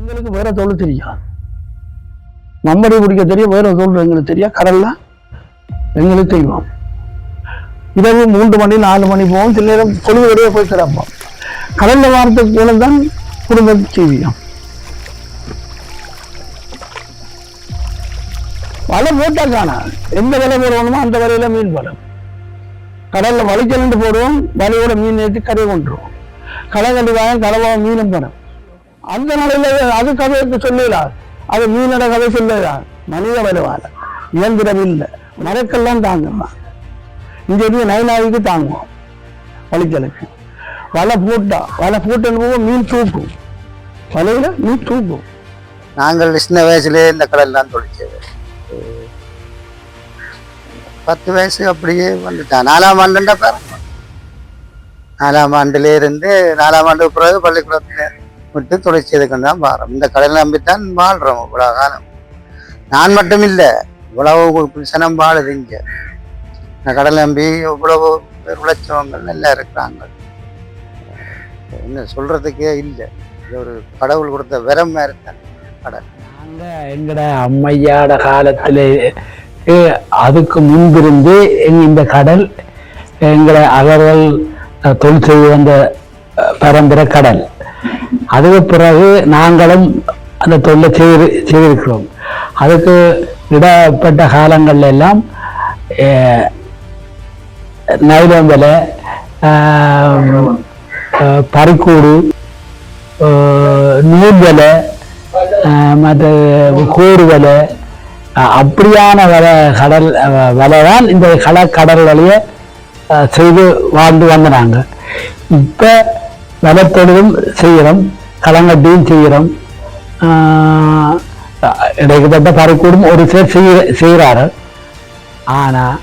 எங்களுக்கு வேற தொழில் தெரியும், மம்படி பிடிக்க தெரியும், வேற தொழில் எங்களுக்கு தெரியும். கடல்ல எங்களுக்கு தெரியும். இரவு 3 மணி 4 மணி போவோம், சில நேரம் பொழுது வரையே போய் கிடப்போம். கடல்ல வாரத்துக்கு தான் குடும்ப செய்வியம். வலை போட்டா காணா, எந்த வலை போடுவோமோ அந்த வலையில மீன் வரும். கடல்ல வலிக்கலண்டு போடுவோம், வலையோட மீன் ஏற்றி கரையை கொண்டுருவோம். களை கண்டிப்பாக கடவாக மீனும் வரும். அந்த நாளையில அது கதைக்கு சொல்லலாம், அது மீனோட கதை சொல்லலாம். மனித வலுவால இயந்திரம் இல்லை, மரக்கெல்லாம் தாங்கலாம். இங்க இருந்து நைனாவுக்கு தாங்குவோம். வலிக்கலுக்கு வலை போட்டு மீன் தூக்கும், வலையில மீன் தூக்கும். நாங்கள் சின்ன வயசுலேயே இந்த கடல் தான் தொழிச்சது. 10 வயசு அப்படியே வந்துட்டான். 4ஆம் ஆண்டுண்டா பாருங்க, 4ஆம் ஆண்டுல இருந்து 4ஆம் ஆண்டு பிறகு பள்ளிக்கூடத்துல விட்டு தொழிற்சதுக்கு தான் பாரோம். இந்த கடலை நம்பித்தான் வாழ்றோம் இவ்வளவு காலம். நான் மட்டும் இல்லை, இவ்வளவு சனம் வாழுது இங்க. இந்த கடலை நம்பி இவ்வளவு பேர் உழைச்சவங்க நல்லா இருக்கிறாங்க. என்ன சொல்றதுக்கே இல்லை, இது ஒரு கடவுள் கொடுத்த வரம் மாதிரி தான் கடல். நாங்கள் எங்கட அம்மையாட காலத்துல அதுக்கு முன்பிருந்து இந்த கடல் எங்களை அவர்கள் தொழில் செய்து வந்த பரம்பரை கடல். அதுக்கு பிறகு நாங்களும் அந்த தொழிலை செய்திருக்கிறோம். அதுக்கு இடப்பட்ட காலங்கள்ல எல்லாம் நைலம் வலை, பறிக்கூடு, நூல் வலை, மற்ற கோடு வலை, அப்படியான கடல் வலை தான் இந்த கடல் வலையை செய்து வாழ்ந்து வந்தாங்க. இப்போ வலைத்தொழிலும் செய்கிறோம், களங்கட்டியும் செய்கிறோம். இடைப்பட்ட பறிக்கூடும் ஒரு சிலர் செய்கிறாரு. ஆனால்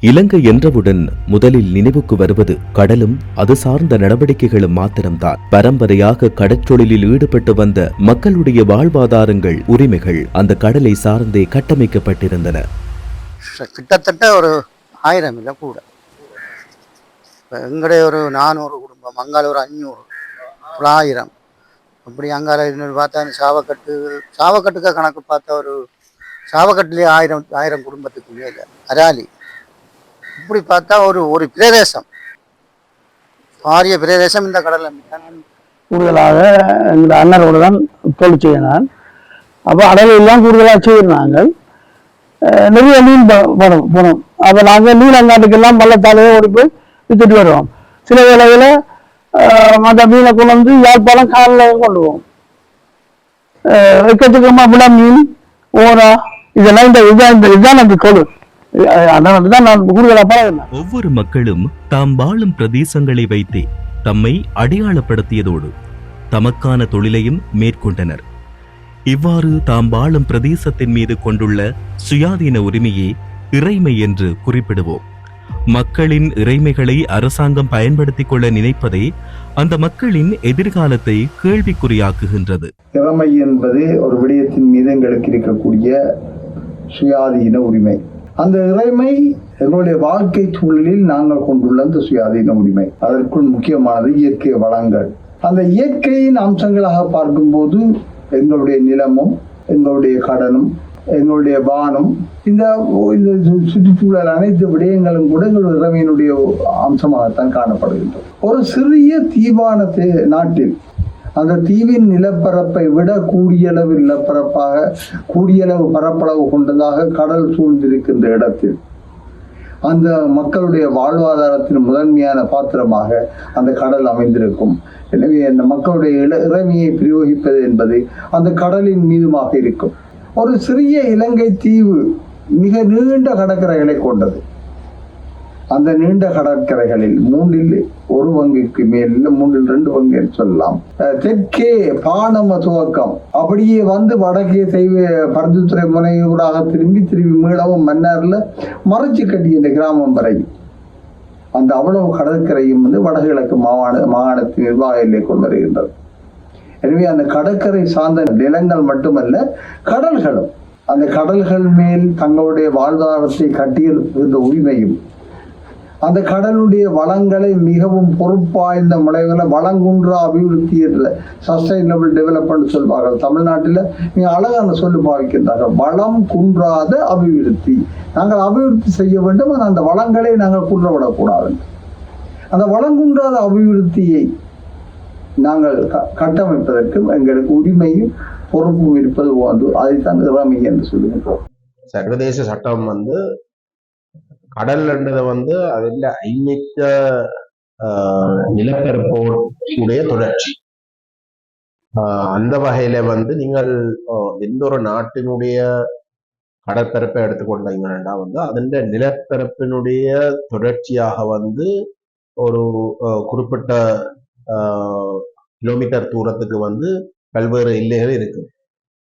இலங்கை என்றவுடன் முதலில் நினைவுக்கு வருவது கடலும் அது சார்ந்த நடவடிக்கைகளும் மாத்திரம்தான். பரம்பரையாக கடற்றொழிலில் ஈடுபட்டு வந்த மக்களுடைய வாழ்வாதாரங்கள், உரிமைகள் அந்த கடலை சார்ந்தே கட்டமைக்கப்பட்டிருந்தன. கிட்டத்தட்ட ஒரு 1000 இல்லை கூட. எங்களுடைய ஒரு 400 குடும்பம், அங்கால ஒரு 500, 1000 அப்படி. அங்கால பார்த்தா சாவக்கட்டுக்க கணக்கு பார்த்தா ஒரு சாவக்கட்டுலேயே 1000 குடும்பத்துக்கு மேலே அராலி. இப்படி பார்த்தா ஒரு பிரதேசம், பாரிய பிரதேசம் இந்த கடல். கூடுதலாக எங்கள் அண்ணரோடு தான் தொழில் செய்யினார். அப்போ அடவையெல்லாம் கூடுதலாக செய்திருந்தாங்க. நிறைய மீன் போனோம். அப்போ நாங்கள் மீனங்காட்டுக்கெல்லாம் பள்ளத்தாலேயே ஓடி போய் வித்துட்டு வருவோம். சில வேளையில் மற்ற மீனை கொண்டு வந்து யாழ்ப்பாணம் காலில் கொண்டு போவோம். எக்கச்சக்கமாக விட மீன், ஓரா, இதெல்லாம் இதுதான் அந்த தொழில். ஒவ்வொரு மக்களும் தாம் வாழும் பிரதேசங்களை வைத்தே தம்மை அடையாளப்படுத்தியதோடு தமக்கான தொழிலையும் மேற்கொண்டனர். இவ்வாறு தாம் வாழும் பிரதேசத்தின் மீது கொண்டுள்ள சுயாதீன உரிமையே இறைமை என்று குறிப்பிடுவோம். மக்களின் இறைமைகளை அரசாங்கம் பயன்படுத்திக் கொள்ள நினைப்பதே அந்த மக்களின் எதிர்காலத்தை கேள்விக்குறியாக்குகின்றது. இறைமை என்பது ஒரு விடயத்தின் மீது எங்களுக்கு இருக்கக்கூடிய சுயாதீன உரிமை. அந்த இறைமை எங்களுடைய வாழ்க்கை சூழலில் நாங்கள் கொண்டுள்ள அந்த சுயாதீன உரிமை. அதற்குள் முக்கியமானது இயற்கை வளங்கள். அந்த இயற்கையின் அம்சங்களாக பார்க்கும்போது எங்களுடைய நிலமும், எங்களுடைய கடலும், எங்களுடைய வானம், இந்த சுற்றுச்சூழல் அனைத்து விடயங்களும் கூட எங்களுடைய இறைமையினுடைய அம்சமாகத்தான் காணப்படுகின்றது. ஒரு சிறிய தீவான நாட்டில் அந்த தீவின் நிலப்பரப்பை விட கூடியளவு பரப்பளவு கொண்டதாக கடல் சூழ்ந்திருக்கின்ற இடத்தில் அந்த மக்களுடைய வாழ்வாதாரத்தின் முதன்மையான பாத்திரமாக அந்த கடல் அமைந்திருக்கும். எனவே அந்த மக்களுடைய இறைமையை பிரயோகிப்பது என்பது அந்த கடலின் மீதுமாக இருக்கும். ஒரு சிறிய இலங்கை தீவு மிக நீண்ட கடற்கரைகளை கொண்டது. அந்த நீண்ட கடற்கரைகளில் 1/3 பங்குக்கு மேல், 2/3 என்று சொல்லலாம், தெற்கே பானம துவக்கம் அப்படியே வந்து வடக்கே பருத்தித்துறை முனையூடாக திரும்பி மீளவும் மன்னார்ல மறைச்சு கட்டி இந்த கிராமம் வரை அந்த அவ்வளவு கடற்கரையும் வடகிழக்கு மாகாணத்தின் நிர்வாக எல்லைக்குள் வருகின்றது. எனவே அந்த கடற்கரை சார்ந்த நிலங்கள் மட்டுமல்ல, கடல்களும் அந்த கடல்கள் மேல் தங்களுடைய வாழ்வாதாரத்தை கட்டியெழுப்புகின்ற உரிமையும், அந்த கடலுடைய வளங்களை மிகவும் பொறுப்பாய்ந்த முறைகளை வளங்குன்ற அபிவிருத்தி என்ற சஸ்டைனபிள் டெவலப்மெண்ட் சொல்வார்கள். தமிழ்நாட்டில் மிக அழகான சொல்லு பாவிக்கின்றார்கள், வளம் குன்றாத அபிவிருத்தி. நாங்கள் அபிவிருத்தி செய்ய வேண்டும், ஆனால் அந்த வளங்களை நாங்கள் குன்றவிடக்கூடாது. அந்த வளங்குன்றாத அபிவிருத்தியை நாங்கள் கட்டமைப்பதற்கும் எங்களுக்கு உரிமையும் பொறுப்பும் இருப்பது போன்று அதைத்தான் இறமை என்று சொல்லுகின்றோம். சர்வதேச சட்டம் கடல்ன்றதை அதில் ஐமித்த நிலப்பரப்போடைய தொடர்ச்சி. அந்த வகையில நீங்கள் எந்த ஒரு நாட்டினுடைய கடற்பரப்பை எடுத்துக்கொண்டீங்கன்னா அதன் நிலப்பரப்பினுடைய தொடர்ச்சியாக ஒரு குறிப்பிட்ட கிலோமீட்டர் தூரத்துக்கு பல்வேறு எல்லைகள் இருக்கு.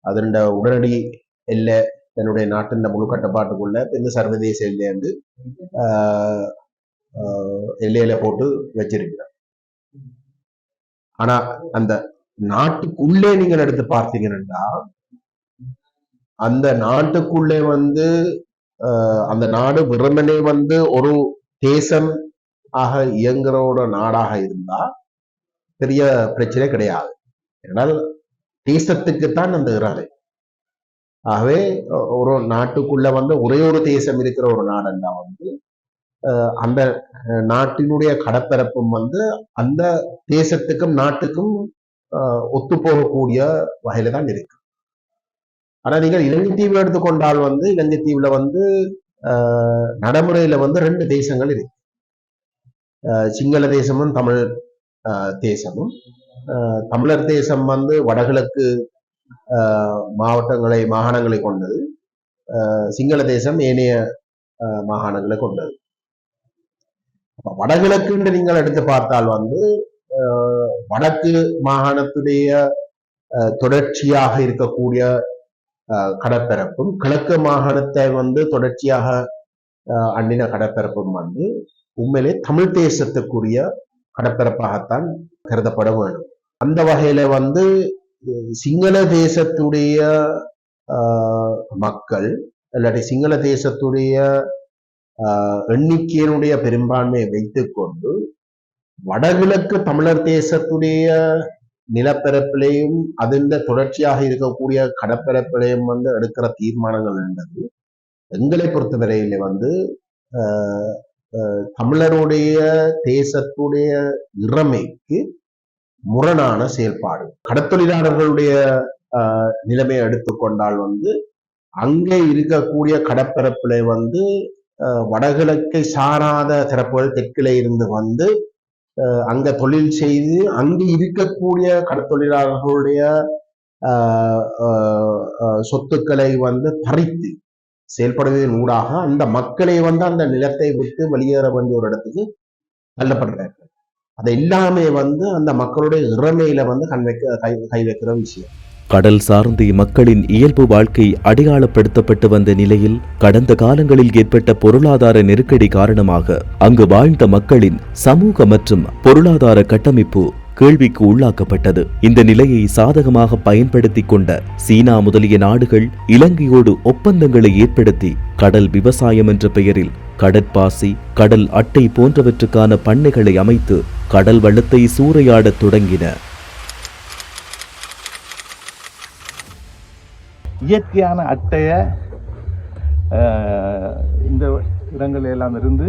அதன் உடனடி எல்லை தன்னுடைய நாட்டின் முழு கட்டுப்பாட்டுக்குள்ள இந்த சர்வதேச எல்லை எல்லையில போட்டு வச்சிருக்கிறார். ஆனா அந்த நாட்டுக்குள்ளே நீங்கள் எடுத்து பார்த்தீங்கன்னா அந்த நாட்டுக்குள்ளே அந்த நாடு வெறுமனே ஒரு தேசம் ஆக இயங்குறோட நாடாக இருந்தா பெரிய பிரச்சனை கிடையாது. ஏனால் தேசத்துக்குத்தான் அந்த இறாலை. ஆகவே ஒரு நாட்டுக்குள்ள ஒரே ஒரு தேசம் இருக்கிற ஒரு நாடெல்லாம் அந்த நாட்டினுடைய கடற்பரப்பும் அந்த தேசத்துக்கும் நாட்டுக்கும் ஒத்து போகக்கூடிய வகையில தான் இருக்கு. ஆனா நீங்கள் இலங்கை தீவு எடுத்துக்கொண்டால் இலங்கை தீவுல நடைமுறையில 2 தேசங்கள் இருக்கு. சிங்கள தேசமும் தமிழ் தேசமும். தமிழர் தேசம் வடகிழக்கு மாகாணங்களை கொண்டது. சிங்கள தேசம் ஏனைய மாகாணங்களை கொண்டது. வடகிழக்கு என்று நீங்கள் எடுத்து பார்த்தால் வடக்கு மாகாணத்துடைய தொடர்ச்சியாக இருக்கக்கூடிய கடற்பரப்பும் கிழக்கு மாகாணத்தை தொடர்ச்சியாக அண்டின கடற்பரப்பும் உண்மையிலே தமிழ் தேசத்துக்குரிய கடற்பரப்பாகத்தான் கருதப்பட வேண்டும். அந்த வகையில சிங்கள தேசத்துடைய மக்கள் இல்லாட்டி சிங்கள தேசத்துடைய எண்ணிக்கையினுடைய பெரும்பான்மையை வைத்துக்கொண்டு வடகிழக்கு தமிழர் தேசத்துடைய நிலப்பரப்பிலையும் அதன் தொடர்ச்சியாக இருக்கக்கூடிய கடற்பரப்பிலையும் எடுக்கிற தீர்மானங்கள் என்பது எங்களை பொறுத்தவரையில தமிழருடைய தேசத்துடைய இறமைக்கு முரணான செயல்பாடு. கடத்தொழிலாளர்களுடைய நிலைமையை எடுத்துக்கொண்டால் அங்கே இருக்கக்கூடிய கடற்பரப்புல வடகிழக்கை சாராத தரப்புகள் தெற்கில இருந்து அங்க தொழில் செய்து அங்கு இருக்கக்கூடிய கடத்தொழிலாளர்களுடைய சொத்துக்களை பறித்து செயல்படுவதன் ஊடாக அந்த மக்களை அந்த நிலத்தை விட்டு வெளியேற வேண்டிய ஒரு இடத்துக்கு தள்ளப்படுறார்கள். அது எல்லாமே அந்த மக்களுடைய இறமையில கை வைக்கிற விஷயம். கடல் சார்ந்த மக்களின் இயல்பு வாழ்க்கை அடையாளப்படுத்தப்பட்டு வந்த நிலையில் கடந்த காலங்களில் ஏற்பட்ட பொருளாதார நெருக்கடி காரணமாக அங்கு வாழ்ந்த மக்களின் சமூக மற்றும் பொருளாதார கட்டமைப்பு கேள்விக்கு உள்ளாக்கப்பட்டது. இந்த நிலையை சாதகமாக பயன்படுத்தி கொண்ட சீனா முதலிய நாடுகள் இலங்கையோடு ஒப்பந்தங்களை ஏற்படுத்தி கடல் விவசாயம் என்ற பெயரில் கடற்பாசி, கடல் அட்டை போன்றவற்றுக்கான பண்ணைகளை அமைத்து கடல் வளத்தை சூறையாடத் தொடங்கின. இயற்கையான அட்டையை இந்த இடங்கள் எல்லாம் இருந்து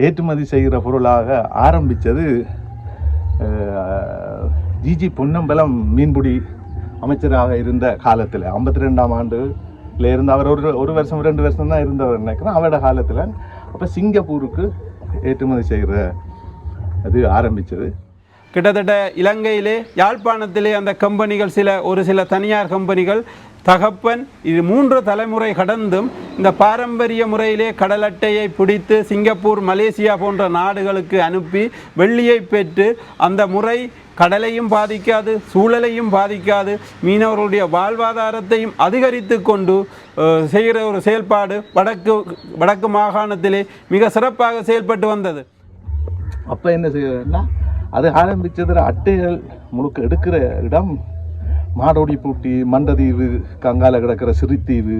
ஏற்றுமதி செய்கிற பொருளாக ஆரம்பித்தது ஜிஜி பொன்னம்பலம் மீன்பிடி அமைச்சராக இருந்த காலத்தில் 52ஆம் ஆண்டுல இருந்து அவர் ஒரு வருஷம் 2 வருஷம் தான் இருந்தவர் நினைக்கிறேன். அவரோட காலத்தில் அப்போ சிங்கப்பூருக்கு ஏற்றுமதி செய்கிற அது ஆரம்பித்தது. கிட்டத்தட்ட இலங்கையிலே யாழ்ப்பாணத்திலே அந்த கம்பெனிகள் ஒரு சில தனியார் கம்பெனிகள் தகப்பன் இது 3 தலைமுறை கடந்தும் இந்த பாரம்பரிய முறையிலே கடல் அட்டையை பிடித்து சிங்கப்பூர், மலேசியா போன்ற நாடுகளுக்கு அனுப்பி வெள்ளியை பெற்று அந்த முறை கடலையும் பாதிக்காது, சூழலையும் பாதிக்காது, மீனவர்களுடைய வாழ்வாதாரத்தையும் அதிகரித்து கொண்டு செய்கிற ஒரு செயல்பாடு வடக்கு மாகாணத்திலே மிக சிறப்பாக செயல்பட்டு வந்தது. அப்போ என்ன செய்யறதுன்னா அது ஆரம்பித்ததில் அட்டைகள் முழுக்க எடுக்கிற இடம் மாடோடி பூட்டி, மண்டதீவு, கங்கால கிடக்கிற சிறுத்தீவு,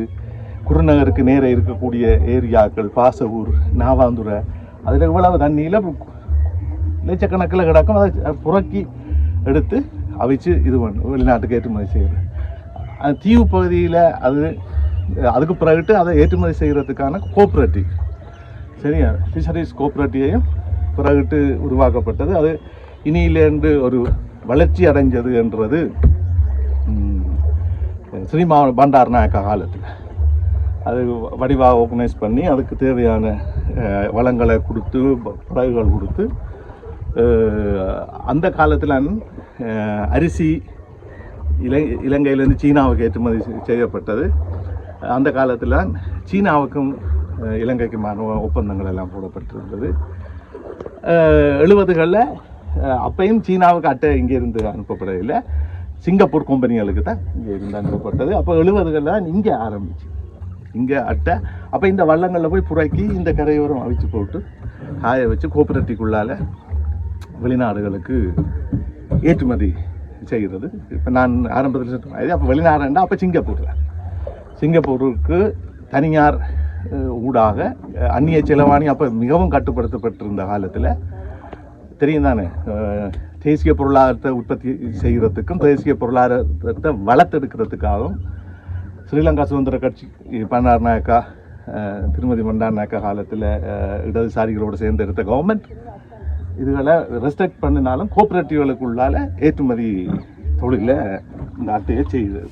குருநகருக்கு நேரே இருக்கக்கூடிய ஏரியாக்கள், பாசவூர், நாவாந்துறை, அதில் இவ்வளவு தண்ணியில் லட்சக்கணக்கில் கிடக்கும். அதை புறக்கி எடுத்து அவிச்சு இது பண்ணும், வெளிநாட்டுக்கு ஏற்றுமதி செய்கிறது. அந்த தீவு பகுதியில் அதுக்கு பிறகுட்டு அதை ஏற்றுமதி செய்கிறதுக்கான கோஆப்ரேட்டிவ், சரியா, ஃபிஷரிஸ் கோஆப்ரேட்டிவையும் பிறகுட்டு உருவாக்கப்பட்டது. அது இனியிலேருந்து ஒரு வளர்ச்சி அடைஞ்சது என்றது ஸ்ரீமா பண்டார் நாயக்கா காலத்தில். அது வடிவாக ஆர்கனைஸ் பண்ணி அதுக்கு தேவையான வளங்களை கொடுத்து, படகுகள் கொடுத்து, அந்த காலத்தில் அரிசி இலங்கையிலேருந்து சீனாவுக்கு ஏற்றுமதி செய்யப்பட்டது. அந்த காலத்தில் சீனாவுக்கும் இலங்கைக்குமான ஒப்பந்தங்கள் எல்லாம் போடப்பட்டிருந்தது. 70களில் அப்பையும் சீனாவுக்கு அட்டை இங்கேருந்து அனுப்பப்படவில்லை, சிங்கப்பூர் கம்பெனிகளுக்கு தான் இங்கே இருந்து அனுப்பப்பட்டது. அப்போ 70களில் இங்கே ஆரம்பிச்சு, இங்கே அட்டை. அப்போ இந்த வள்ளங்களில் போய் புறக்கி இந்த கரையோரம் அவிச்சு போட்டு காய வச்சு கோஆப்ரேட்டிவ்க்குள்ளால் வெளிநாடுகளுக்கு ஏற்றுமதி செய்கிறது. இப்போ நான் ஆரம்பத்தில் சொன்னேன், அப்போ வெளிநாடுண்டா அப்போ சிங்கப்பூருக்கு தனியார் ஊடாக அந்நிய செலவாணி அப்போ மிகவும் கட்டுப்படுத்தப்பட்டிருந்த காலத்தில் தெரியும் தானே, தேசிய பொருளாதாரத்தை உற்பத்தி செய்கிறதுக்கும் தேசிய பொருளாதாரத்தை வளர்த்தெடுக்கிறதுக்காகவும் ஸ்ரீலங்கா சுதந்திர கட்சி பண்டார் நாயக்கா, திருமதி பண்டார் நாயக்கா காலத்தில் இடதுசாரிகளோடு சேர்ந்து எடுத்த கவர்மெண்ட் இதுகளை ரெஸ்ட்ரிக்ட் பண்ணினாலும் கோஆப்ரேட்டிவ்களுக்குள்ளால ஏற்றுமதி தொழில இந்த அட்டையை செய்தது.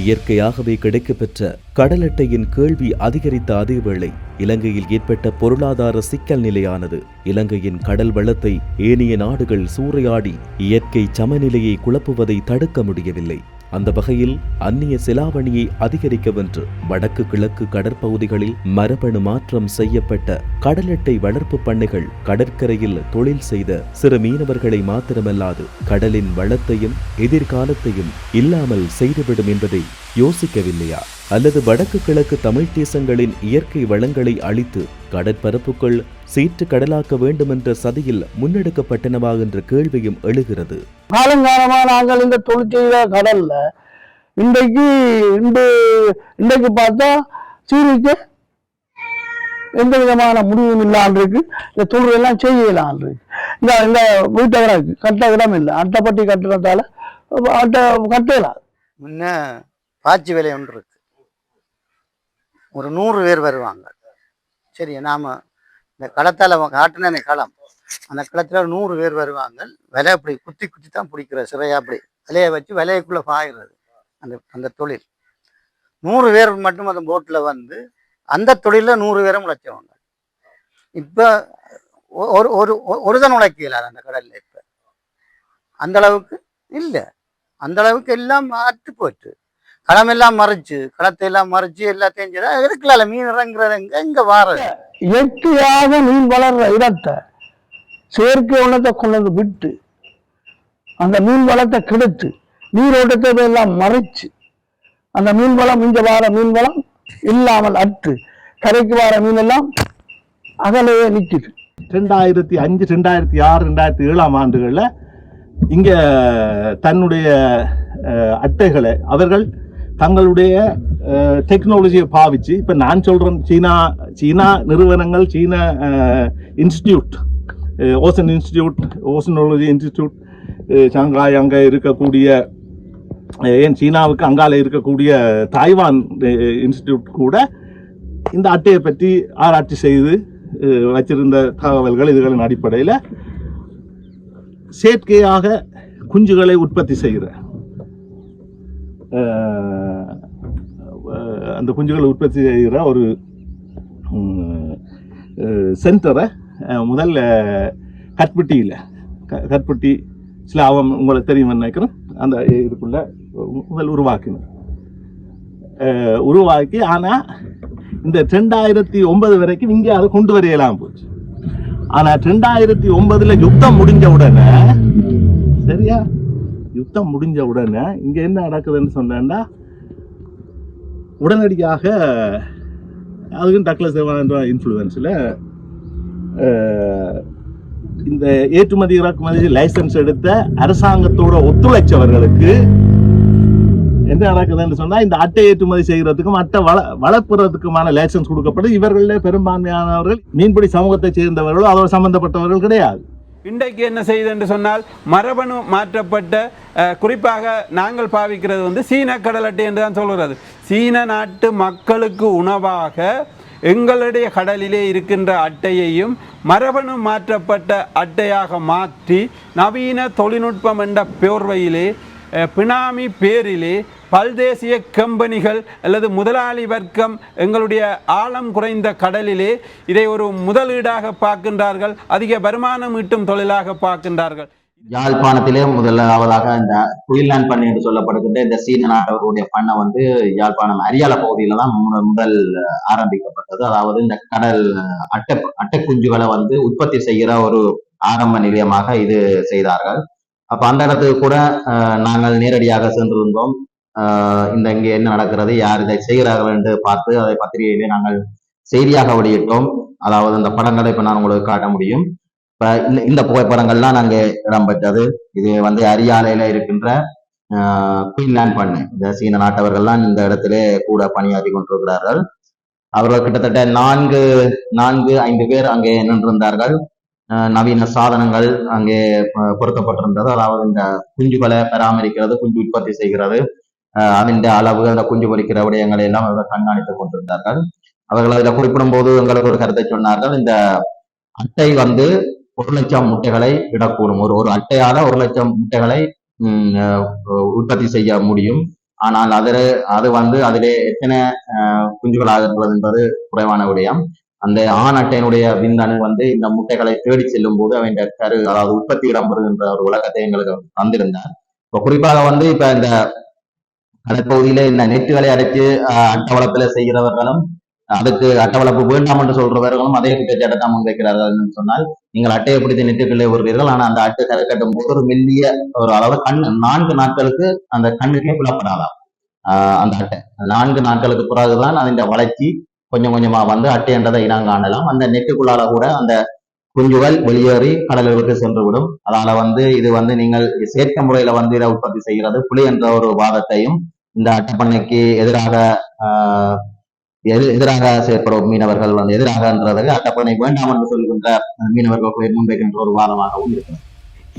இயற்கையாகவே கிடைக்கப்பெற்ற கடல் அட்டையின் கேள்வி அதிகரித்த அதேவேளை இலங்கையில் ஏற்பட்ட பொருளாதார சிக்கல் நிலையானது இலங்கையின் கடல் வளத்தை ஏனைய நாடுகள் சூறையாடி இயற்கை சமநிலையை குழப்புவதை தடுக்க முடியவில்லை. அந்த வகையில் அந்நிய செலாவணியை அதிகரிக்கவென்று வடக்கு கிழக்கு கடற்பகுதிகளில் மரபணு மாற்றம் செய்யப்பட்ட கடல் அட்டை வளர்ப்பு பண்ணைகள் கடற்கரையில் தொழில் செய்த சிறு மீனவர்களை மாத்திரமல்லாது கடலின் வளத்தையும் எதிர்காலத்தையும் இல்லாமல் செய்துவிடும் என்பதை யோசிக்கவில்லையா? அல்லது வடக்கு கிழக்கு தமிழ் தேசங்களின் இயற்கை வளங்களை அழித்து கடற்பரப்புக்குள் சீற்று கடலாக்க வேண்டும் என்ற சதியில் முன்னெடுக்கப்பட்டனவா என்ற கேள்வியும் எழுகிறது. காலங்காலமா நாங்கள் இந்த தொழிற்செய்த கடல்ல இன்றைக்கு பார்த்தா சீரிக்கு எந்த விதமான முடிவும் இல்லாமல் இருக்கு. இந்த தொழில் எல்லாம் செய்யலாம் இருக்கு. இந்த வீட்டை இருக்கு கட்ட இடம் இல்லை, அட்டைப்பட்டி கட்டுறதால அட்டை கட்டலாம். முன்ன பாச்சி வேலை ஒன்று இருக்கு, ஒரு 100 பேர் வருவாங்க. சரி, நாம இந்த களத்தால் காட்டின களம், அந்த களத்துல 100 பேர் வருவாங்க. விலை அப்படி குத்தி குத்தி தான் பிடிக்கிற சிறையா, அப்படி விலையை வச்சு விலைக்குள்ள பாயிறது அந்த தொழில். 100 பேர் மட்டும் அந்த போட்டில் வந்து அந்த தொழிலில் 100 பேரும் உழைச்சவங்க. இப்போ ஒருதன் உழைக்கல அந்த கடல்ல. இப்போ அந்த அளவுக்கு இல்லை, அந்த அளவுக்கு எல்லாம் மாற்றி போச்சு. களமெல்லாம் மறைச்சு, களத்தை எல்லாம் மறைச்சு எல்லாத்தையும் செய்ய இருக்கல. மீன் இறங்குறது எங்க வாரது? இயற்கையாக மீன் வளர்ற இடத்தை செயற்கை உணத்தை கொண்டு விட்டு அந்த மீன் வளத்தை கெடுத்து நீரோட்டத்தை எல்லாம் மறைச்சு அந்த மீன் வளம், இங்க வார மீன் வளம் இல்லாமல் அற்று கரைக்கு வார மீன் எல்லாம் அகலையே நிற்குது. 2005, 2006, 2007 ஆண்டுகளில் இங்க தன்னுடைய அட்டைகளை அவர்கள் தங்களுடைய டெக்னாலஜியை பாவிச்சு, இப்போ நான் சொல்கிறேன், சீனா நிறுவனங்கள், சீன institute, ocean institute, oceanology institute, Shanghai அங்கே இருக்கக்கூடிய, ஏன் சீனாவுக்கு அங்கால இருக்கக்கூடிய தாய்வான் இன்ஸ்டிடியூட் கூட இந்த அட்டையை பற்றி ஆராய்ச்சி செய்து வச்சிருந்த தகவல்கள் இதுகளின் அடிப்படையில் செயற்கையாக குஞ்சுகளை உற்பத்தி செய்கிற அந்த குஞ்சுகளை உற்பத்தி செய்கிற ஒரு சென்டரை முதல்ல கட்பட்டி ஸ்லாவம் உங்களுக்கு தெரியும் நினைக்கிறேன், அந்த இதுக்குள்ள முதல் உருவாக்கி ஆனால் இந்த 2009 வரைக்கும் இங்கே அதை கொண்டு வரையலாம் போச்சு. ஆனா 2009 யுத்தம் முடிஞ்ச உடனே, சரியா, யுத்தம் முடிஞ்ச உடனே இங்க என்ன நடக்குதுன்னு சொன்னா, உடனடியாக அதுக்கும் டக்ளஸ் இன்ஃப்ளூயன்ஸில் இந்த ஏற்றுமதி இறக்குமதி லைசன்ஸ் எடுத்த அரசாங்கத்தோட ஒத்துழைச்சவர்களுக்கு என்ன நடக்குதுன்னு சொன்னா இந்த அட்டை ஏற்றுமதி செய்யறதுக்கும் அட்டை வளர்ப்புறதுக்குமான லைசன்ஸ் கொடுக்கப்படும். இவர்களே பெரும்பான்மையானவர்கள் மீன்பிடி சமூகத்தை சேர்ந்தவர்களோ அதோடு சம்பந்தப்பட்டவர்கள் கிடையாது. இன்றைக்கு என்ன செய்யுது என்று சொன்னால் மரபணு மாற்றப்பட்ட குறிப்பாக நாங்கள் பாவிக்கிறது வந்து சீன கடல் அட்டை என்று தான் சொல்கிறது. சீன நாட்டு மக்களுக்கு உணவாக எங்களுடைய கடலிலே இருக்கின்ற அட்டையையும் மரபணு மாற்றப்பட்ட அட்டையாக மாற்றி நவீன தொழில்நுட்பம் என்ற போர்வையிலே பினாமி பேரிலே பல்தேசிய கம்பெனிகள் அல்லது முதலாளி வர்க்கம் எங்களுடைய ஆழம் குறைந்த கடலிலே இதை ஒரு முதலீடாக பார்க்கின்றார்கள், அதிக வருமானம் ஈட்டும் தொழிலாக பார்க்கின்றார்கள். யாழ்ப்பாணத்திலே முதலாவதாக இந்த குயின்லாந்து பண்ணை என்று சொல்லப்படுகின்ற இந்த சீன நாட்டவர்களுடைய பண்ணை வந்து யாழ்ப்பாணம் அரியால பகுதியில தான் முதல் ஆரம்பிக்கப்பட்டது. அதாவது இந்த கடல் அட்டை குஞ்சுகளை வந்து உற்பத்தி செய்கிற ஒரு ஆரம்ப நிலையமாக இது செய்தார்கள். அப்ப அந்த இடத்துக்கு கூட நாங்கள் நேரடியாக சென்றிருந்தோம். இங்கே என்ன நடக்கிறது, யார் இதை செய்கிறார்கள் என்று பார்த்து அதை பத்திரிகையிலே நாங்கள் செய்தியாக வெளியிட்டோம். அதாவது இந்த படங்களை இப்ப நான் உங்களுக்கு காட்ட முடியும். இப்ப இந்த புகைப்படங்கள்லாம் நாங்க இடம்பெற்றது. இது வந்து அரியாலையில இருக்கின்ற குயின்லாந்து பண்ணை. இந்த சீன நாட்டவர்கள்லாம் இந்த இடத்திலே கூட பணியாற்றி கொண்டிருக்கிறார்கள். அவர்கள் கிட்டத்தட்ட 4-5 பேர் அங்கே நின்றிருந்தார்கள். நவீன சாதனங்கள் அங்கே பொருத்தப்பட்டிருந்தது. அதாவது இந்த குஞ்சுகளை பராமரிக்கிறது, குஞ்சு உற்பத்தி செய்கிறது, அதன் அளவு, அந்த குஞ்சு பொறிக்கிற விடயங்களை எல்லாம் அவர்கள் கண்காணித்துக் கொண்டிருந்தார்கள். அவர்கள் அதில் குறிப்பிடும் போது எங்களுக்கு ஒரு கருத்தை சொன்னார்கள். இந்த அட்டை வந்து 1,00,000 முட்டைகளை விடக்கூடும். ஒரு அட்டையால 1,00,000 முட்டைகளை உற்பத்தி செய்ய முடியும். ஆனால் அது வந்து அதிலே எத்தனை குஞ்சுகளாக இருக்கிறது என்பது குறைவான விடயம். அந்த ஆண் அட்டையினுடைய விந்தணு வந்து இந்த முட்டைகளை தேடி செல்லும் போது அவன் கரு, அதாவது உற்பத்தி இடம்பெறுகின்ற ஒரு விளக்கத்தை எங்களுக்கு தந்திருந்தார். இப்போ குறிப்பாக வந்து இப்ப இந்த கடற்பகுதியில இந்த நெட்டுகளை அடைச்சு அட்டை வளர்ப்புல செய்கிறவர்களும் அதுக்கு அட்டை வளர்ப்பு வேண்டாம் என்று சொல்றவர்களும் அதே குற்றச்சாட்டை தான் முன்வைக்கிறார்கள் என்று சொன்னால், நீங்கள் அட்டையை பிடித்து நெட்டுக்குள்ளே வருவீர்கள், ஆனால் அந்த அட்டை கரை கட்டும் போது ஒரு மெல்லிய ஒரு அளவு 4 நாட்களுக்கு அந்த கண்ணுக்கே புலப்படாதாம். அந்த அட்டை 4 நாட்களுக்கு பிறகுதான் அதன் வளர்ச்சி கொஞ்சம் கொஞ்சமா வந்து அட்டை என்றதை இனம் காணலாம். அந்த நெட்டுக்குள்ளால கூட அந்த குஞ்சுகள் வெளியேறி கடலுக்கு சென்று விடும். அதனால வந்து இது வந்து நீங்கள் செயற்கை முறையில வந்து இதை உற்பத்தி செய்கிறது புலி என்ற ஒரு வாதத்தையும் இந்த அட்டைப்பண்ணைக்கு எதிராக செயற்படும் மீனவர்கள் வந்து எதிராகன்றதுக்கு அட்டப்பணை வேண்டாம் என்று சொல்கின்ற மீனவர்கள் முன்வைக்கின்ற ஒரு வாதமாகவும் இருக்கிறது.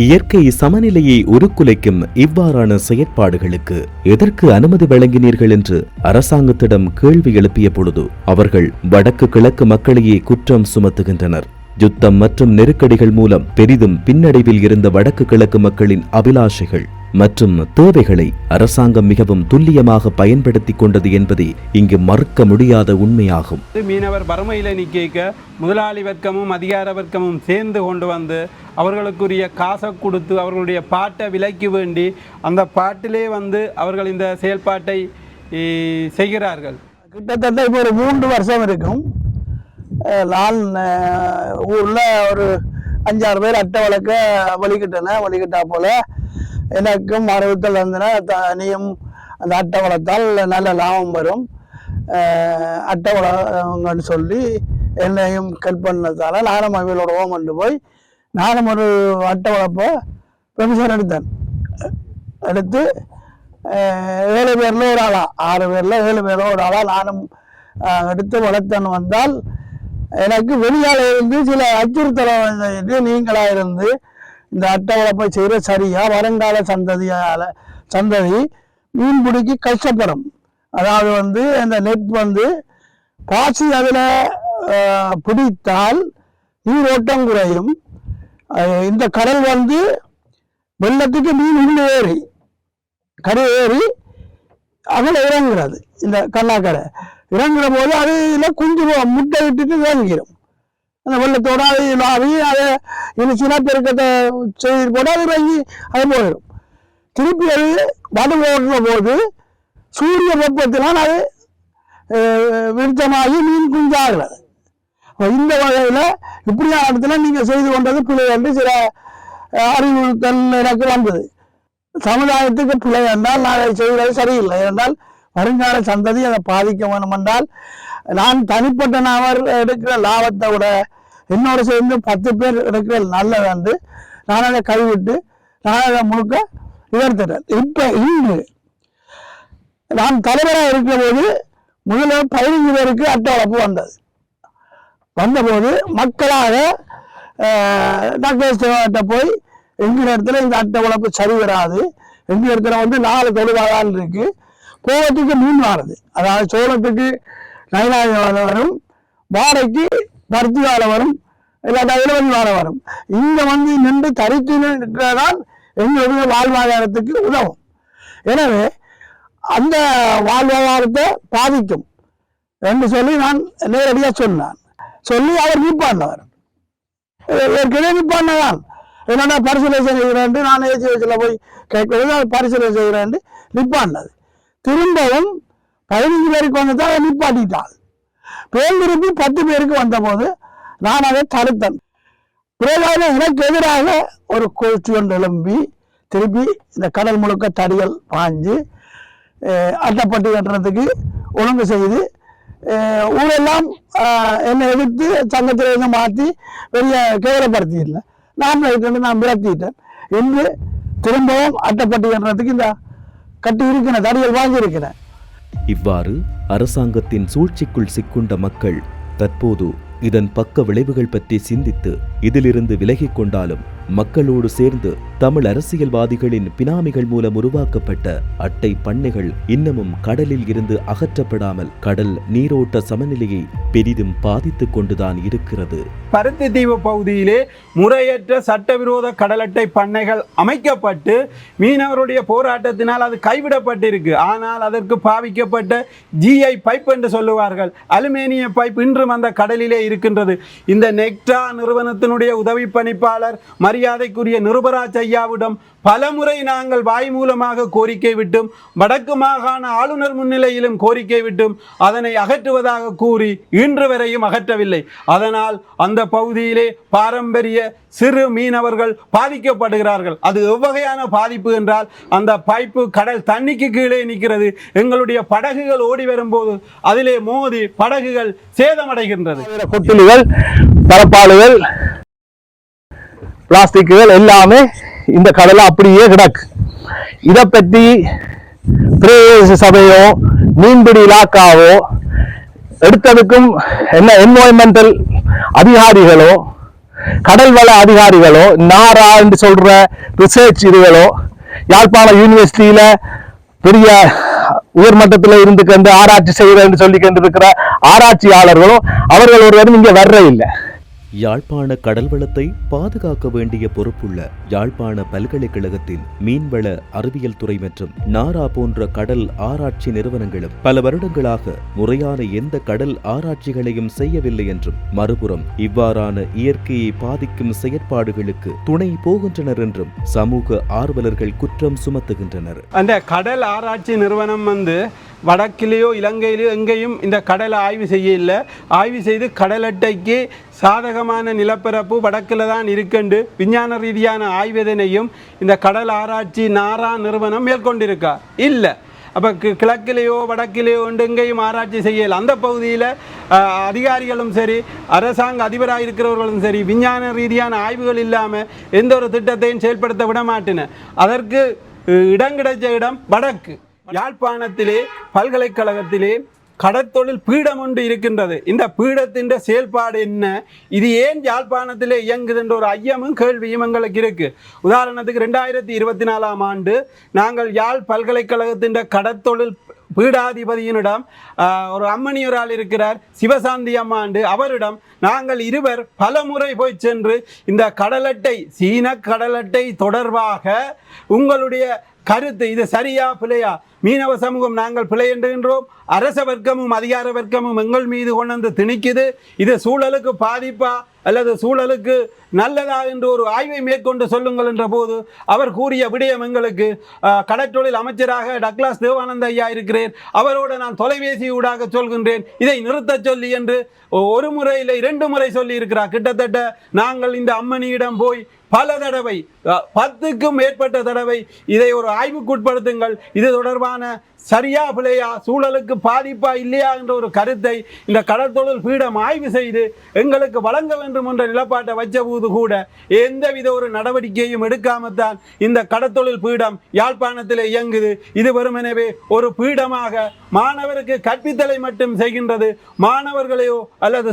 இயற்கை சமநிலையை உருக்குலைக்கும் இவ்வாறான செயற்பாடுகளுக்கு எதற்கு அனுமதி வழங்கினீர்கள் என்று அரசாங்கத்திடம் கேள்வி எழுப்பிய பொழுது அவர்கள் வடக்கு கிழக்கு மக்களையே குற்றம் சுமத்துகின்றனர். யுத்தம் மற்றும் நெருக்கடிகள் மூலம் பெரிதும் பின்னடைவில் இருந்த வடக்கு கிழக்கு மக்களின் அபிலாஷைகள் மற்றும் தேவைகளை அரசாங்கம் மிகவும் துல்லியமாக பயன்படுத்தி கொண்டது என்பதே இங்கு மறுக்க முடியாத உண்மையாகும். மீனவர் வறுமையில நிற்க முதலாளி வர்க்கமும் அதிகார வர்க்கமும் சேர்ந்து கொண்டு வந்து அவர்களுக்குரிய காசை கொடுத்து அவர்களுடைய பாட்டை விலைக்கு வேண்டி அந்த பாட்டிலே வந்து அவர்கள் இந்த செயல்பாட்டை செய்கிறார்கள். கிட்டத்தட்ட இப்போ ஒரு 3 வருஷம் இருக்கும். நான் ஊரில் ஒரு 5-6 பேர் அட்டை வளர்க்க வலிக்கிட்டா போல எனக்கும் ஆர்வத்தில் இருந்தன. நீயும் அந்த அட்டை வளர்த்தால் நல்ல லாபம் வரும், அட்டை வளங்கன்னு சொல்லி என்னையும் கல் பண்ணதால நானும் அவங்களோட ஓமண்டு போய் நானும் ஒரு அட்டை வளர்ப்ப பெர்மிஷன் எடுத்து 7 பேரில் ஒரு ஆளா 6 பேரில் 7 பேரில் ஒரு ஆளா நானும் எடுத்து வளர்த்தன்னு வந்தால் எனக்கு வெளியால இருந்து சில அச்சுறுத்தலை நீங்களா இருந்து இந்த அட்டை வளர்ப்பை செய்கிற சரியா வருங்கால சந்ததி மீன்பிடிக்கு கஷ்டப்படும். அதாவது வந்து அந்த நெட் வந்து பாசி அதில் பிடித்தால் நீரோட்டம் குறையும். இந்த கடல் வந்து வெள்ளத்துக்கு மீன் உள்ளே ஏறி கரை ஏறி அதில் இறங்குறது. இந்த கண்ணாக்கரை இறங்குற போது அதில் குஞ்சு முட்டை விட்டுட்டு இறங்கிடும். அந்த வெள்ளத்தோட அதை இனிச்சுனா பெருக்கத்தை செய்து போட்டு அது இறங்கி அது போயிடும். திருப்பி அது வடு ஓடுற போது சூரிய வெப்பத்தினால் அது விருத்தமாகி மீன் குஞ்சாகிறது. இந்த வகையில் இப்படியான இடத்துல நீங்கள் செய்து கொண்டது பிள்ளை என்று சில அறிவுறுத்தல் எனக்கு வந்தது. சமுதாயத்துக்கு பிள்ளை என்றால் நான் அதை செய்வது சரியில்லை. என்றால் வருங்கால சந்ததி அதை பாதிக்க வேண்டும் என்றால் நான் தனிப்பட்ட நபர் எடுக்கிற லாபத்தை விட என்னோட சேர்ந்து 10 பேர் எடுக்கிற நல்லது என்று நான் அதை கைவிட்டு நான் அதை முழுக்க உயர்த்துறேன். இப்போ இன்று நான் தலைவராக இருக்கிற போது முதல்ல 15 பேருக்கு அட்டை வளர்ப்பு வந்தபோது மக்களாக டாக்டர் போய் எங்கள் இடத்துல இந்த அட்டை வளர்ப்பு சரி வராது, எங்கள் இடத்துல 4 தொழிலாளர்கள் இருக்கு, கோவத்துக்கு மீன் வாரது, அதாவது சோளத்துக்கு 9,000 வரும், வாழைக்கு 10 வரும், இல்லாட்டா 70 வரும். இங்க நின்று தரித்து நிற்கிறதால் எங்களுடைய வாழ்வாதாரத்துக்கு உதவும். எனவே அந்த வாழ்வாதாரத்தை பாதிக்கும் என்று சொல்லி நான் நேரடியாக சொன்னான். சொல்லி அவர் நிற்பாண்டவர் ஏற்கனவே நிற்பாண்டதான். என்னடா பரிசீலனை செய்கிறேன், நான் ஏஜிஎஸ்ல போய் கேட்கறது பரிசீலனை செய்கிறேன் நிற்பாண்டது. திரும்பவும் 15 பேருக்கு வந்ததான் நிற்பாட்டிட்டாள். திருப்பி 10 பேருக்கு வந்தபோது நான் அதை தடுத்தேன். பிறகு எனக்கு எதிராக ஒரு கோஷ்டி ஒன்று எழும்பி திருப்பி இந்த கடல் முழுக்க தடிகள் பாஞ்சு அட்டைப்பட்டி கட்டுறதுக்கு ஒழுங்கு செய்து ஊரெல்லாம் என்னை எதிர்த்து சங்கத்திலிருந்து மாற்றி பெரிய கேவலப்படுத்திடல. நான் விரட்டிட்டேன். இன்று திரும்பவும் அட்டைப்பட்டி கட்டுறதுக்கு இந்த கட்டி இருக்கிற தடிகள் வாங்கியிருக்கிறேன். இவ்வாறு அரசாங்கத்தின் சூழ்ச்சிக்குள் சிக்குண்ட மக்கள் தற்போது இதன் பக்க விளைவுகள் பற்றி சிந்தித்து இதிலிருந்து விலகிக் கொண்டாலும் மக்களோடு சேர்ந்து தமிழ் அரசியல்வாதிகளின் பினாமிகள் மூலம் உருவாக்கப்பட்ட அட்டை பண்ணைகள் இன்னமும் கடலில் இருந்து அகற்றப்படாமல் கடல் நீரோட்ட சமநிலையை பெரிதும் பாதித்துக் கொண்டுதான் இருக்கிறது. பருத்தித்தீவு பகுதியிலே முறையற்ற சட்டவிரோத கடல் அட்டை பண்ணைகள் அமைக்கப்பட்டு மீனவருடைய போராட்டத்தினால் அது கைவிடப்பட்டிருக்கு. ஆனால் அதற்கு பாவிக்கப்பட்ட ஜிஐ பைப் என்று சொல்லுவார்கள், அலுமினிய பைப் இன்றும் அந்த கடலிலே இருக்கின்றது. இந்த நெக்டா நிறுவனத்தினுடைய உதவி பணிப்பாளர் மரியாதைக்குரிய நிருபராஜ் ஐயாவிடம் பலமுறை நாங்கள் வாய் மூலமாக கோரிக்கை விட்டும் வடக்கு மாகாண ஆளுநர் முன்னிலையிலும் கோரிக்கை விட்டும் அதனை அகற்றுவதாக கூறி இன்று வரையும் அகற்றவில்லை. அதனால் அந்த பகுதியிலே பாரம்பரிய சிறு மீனவர்கள் பாதிக்கப்படுகிறார்கள். அது எவ்வகையான பாதிப்பு என்றால் அந்த பைப்பு கடல் தண்ணிக்கு கீழே நிற்கிறது. எங்களுடைய படகுகள் ஓடி வரும்போது அதிலே மோதி படகுகள் சேதமடைகின்றது. கொட்டில்கள், பரப்பாலுகள், பிளாஸ்டிக்குகள் எல்லாமே இந்த கடலை அப்படியே கிடக்கு. இதை பற்றி பிரதேச சபையோ மீன்பிடி இலாக்காவோ எடுத்ததுக்கும் என்வாயன்மெண்டல் அதிகாரிகளோ கடல் வள அதிகாரிகளோ நாரா என்று சொல்ற ரிசர்ச் இதுகளோ யாழ்ப்பாண யூனிவர்சிட்டியில பெரிய உயர்மட்டத்தில் இருந்து கண்டு ஆராய்ச்சி செய்கிறேன் சொல்லி கொண்டிருக்கிற ஆராய்ச்சியாளர்களோ அவர்கள் ஒருவரும் இங்கே வர்ற இல்லை. யாழ்ப்பாண கடல் வளத்தை பாதுகாக்க வேண்டிய பொறுப்புள்ள யாழ்ப்பாண பல்கலைக்கழகத்தின் மீன்வள அறிவியல் துறை மற்றும் நாரா போன்ற கடல் ஆராய்ச்சி நிறுவனங்களும் பல வருடங்களாக முறையான எந்த கடல் ஆராய்ச்சிகளையும் செய்யவில்லை என்றும் மறுபுறம் இவ்வாறான இயற்கையை பாதிக்கும் செயற்பாடுகளுக்கு துணை போகின்றனர் என்றும் சமூக ஆர்வலர்கள் குற்றம் சுமத்துகின்றனர். அந்த கடல் ஆராய்ச்சி நிறுவனம் வடக்கிலேயோ இலங்கையிலேயோ எங்கேயும் இந்த கடலை ஆய்வு செய்ய இல்லை. ஆய்வு செய்து கடல் அட்டைக்கு சாதகமான நிலப்பரப்பு வடக்கில் தான் இருக்குண்டு விஞ்ஞான ரீதியான ஆய்வதனையும் இந்த கடல் ஆராய்ச்சி நாரா நிறுவனம் மேற்கொண்டிருக்கா இல்லை. அப்போ கிழக்கிலேயோ வடக்கிலேயோ எங்கேயும் ஆராய்ச்சி செய்யலை. அந்த பகுதியில் அதிகாரிகளும் சரி அரசாங்க அதிபராக இருக்கிறவர்களும் சரி விஞ்ஞான ரீதியான ஆய்வுகள் இல்லாமல் எந்த ஒரு திட்டத்தையும் செயல்படுத்த விட மாட்டேன. அதற்கு இடம் கிடைச்ச இடம் வடக்கு. யாழ்ப்பாணத்திலே பல்கலைக்கழகத்திலே கடற்தொழில் பீடம் ஒன்று இருக்கின்றது. இந்த பீடத்தின் செயல்பாடு என்ன, இது ஏன் யாழ்ப்பாணத்திலே இயங்குது என்ற ஒரு ஐயமும் கேள்வியும் எங்களுக்கு இருக்கு. உதாரணத்துக்கு 2024ஆம் ஆண்டு நாங்கள் யாழ் பல்கலைக்கழகத்தின் கடற்தொழில் பீடாதிபதியினிடம் ஒரு அம்மணியரால் இருக்கிறார் சிவசாந்தி அம்மாண்டு, அவரிடம் நாங்கள் இருவர் பல முறை போய் சென்று இந்த கடலட்டை சீன கடலட்டை தொடர்பாக உங்களுடைய கருத்து இது சரியா பிழையா, மீனவ சமூகம் நாங்கள் பிழை என்கின்றோம், அரச வர்க்கமும் அதிகார வர்க்கமும் எங்கள் மீது கொண்டு வந்து திணிக்குது, இது சூழலுக்கு பாதிப்பா அல்லது சூழலுக்கு நல்லதா என்று ஒரு ஆய்வை மேற்கொண்டு சொல்லுங்கள் என்ற போது அவர் கூறிய விடயம் எங்களுக்கு கடற்றொழில் அமைச்சராக டக்ளாஸ் தேவானந்த ஐயா இருக்கிறேன், அவரோடு நான் தொலைபேசி ஊடாக சொல்கின்றேன் இதை நிறுத்த சொல்லி என்று ஒரு முறை இல்லை 2 முறை சொல்லி இருக்கிறார். கிட்டத்தட்ட நாங்கள் இந்த அம்மனியிடம் போய் பல தடவை 10க்கும் மேற்பட்ட தடவை இதை ஒரு ஆய்வுக்குட்படுத்துங்கள், இது தொடர்பான சரியா பிழையா, சூழலுக்கு பாதிப்பா இல்லையா என்ற ஒரு கருத்தை இந்த கடற்தொழில் பீடம் ஆய்வு செய்து எங்களுக்கு வழங்க வேண்டும் என்ற நிலப்பாட்டை வச்ச போது கூட எந்தவித ஒரு நடவடிக்கையும் எடுக்காமத்தான் இந்த கடற்தொழில் பீடம் யாழ்ப்பாணத்தில் இயங்குது. இது வெறுமெனவே ஒரு பீடமாக மாணவருக்கு கற்பித்தலை மட்டும் செய்கின்றது. மாணவர்களையோ அல்லது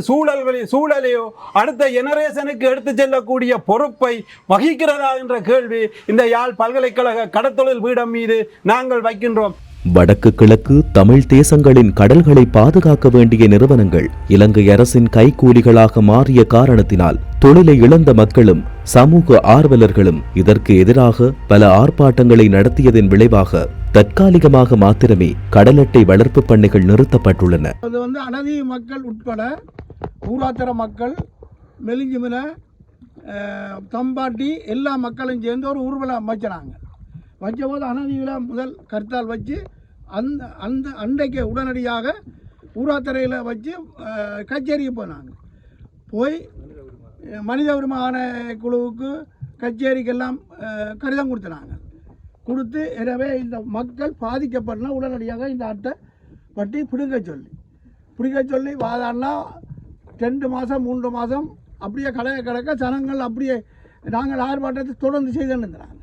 சூழலையோ அடுத்த ஜெனரேஷனுக்கு எடுத்து செல்லக்கூடிய பொறுப்பை வகிக்கிறதா என்ற கேள்வி இந்த யாழ் பல்கலைக்கழக கடற்தொழில் பீடம் மீது நாங்கள் வைக்கின்றோம். வடக்கு கிழக்கு தமிழ் தேசங்களின் கடல்களை பாதுகாக்க வேண்டிய நிறுவனங்கள் இலங்கை அரசின் கைக்கூலிகளாக மாறிய காரணத்தினால் தொழிலை இழந்த மக்களும் சமூக ஆர்வலர்களும் இதற்கு எதிராக பல ஆர்ப்பாட்டங்களை நடத்தியதன் விளைவாக தற்காலிகமாக மாத்திரமே கடல் அட்டை வளர்ப்பு பண்ணைகள் நிறுத்தப்பட்டுள்ளன. அது அனதி மக்கள் உட்பட ஊராத்தர மக்கள், மெலிஞ்சிமில, தம்பாட்டி எல்லா மக்களும் சேர்ந்து ஒரு ஊர்வலம் அமைச்சினாங்க. வச்சபோது அனதிகளை முதல் கருத்தால் வச்சு அன்றைக்கு உடனடியாக ஊராத்தரையில் வச்சு கச்சேரிக்கு போனாங்க. போய் மனித உரிமை குழுவுக்கு கச்சேரிக்கெல்லாம் கடிதம் கொடுத்துனாங்க. கொடுத்து எனவே இந்த மக்கள் பாதிக்கப்படலாம் உடனடியாக இந்த அட்டை பட்டி பிடிக்க சொல்லி வாதாடினா 2 மாதம் 3 மாதம் அப்படியே கிடக்க ஜனங்கள் அப்படியே நாங்கள் ஆர்ப்பாட்டத்தை தொடர்ந்து செய்துன்னு இருக்கிறாங்க.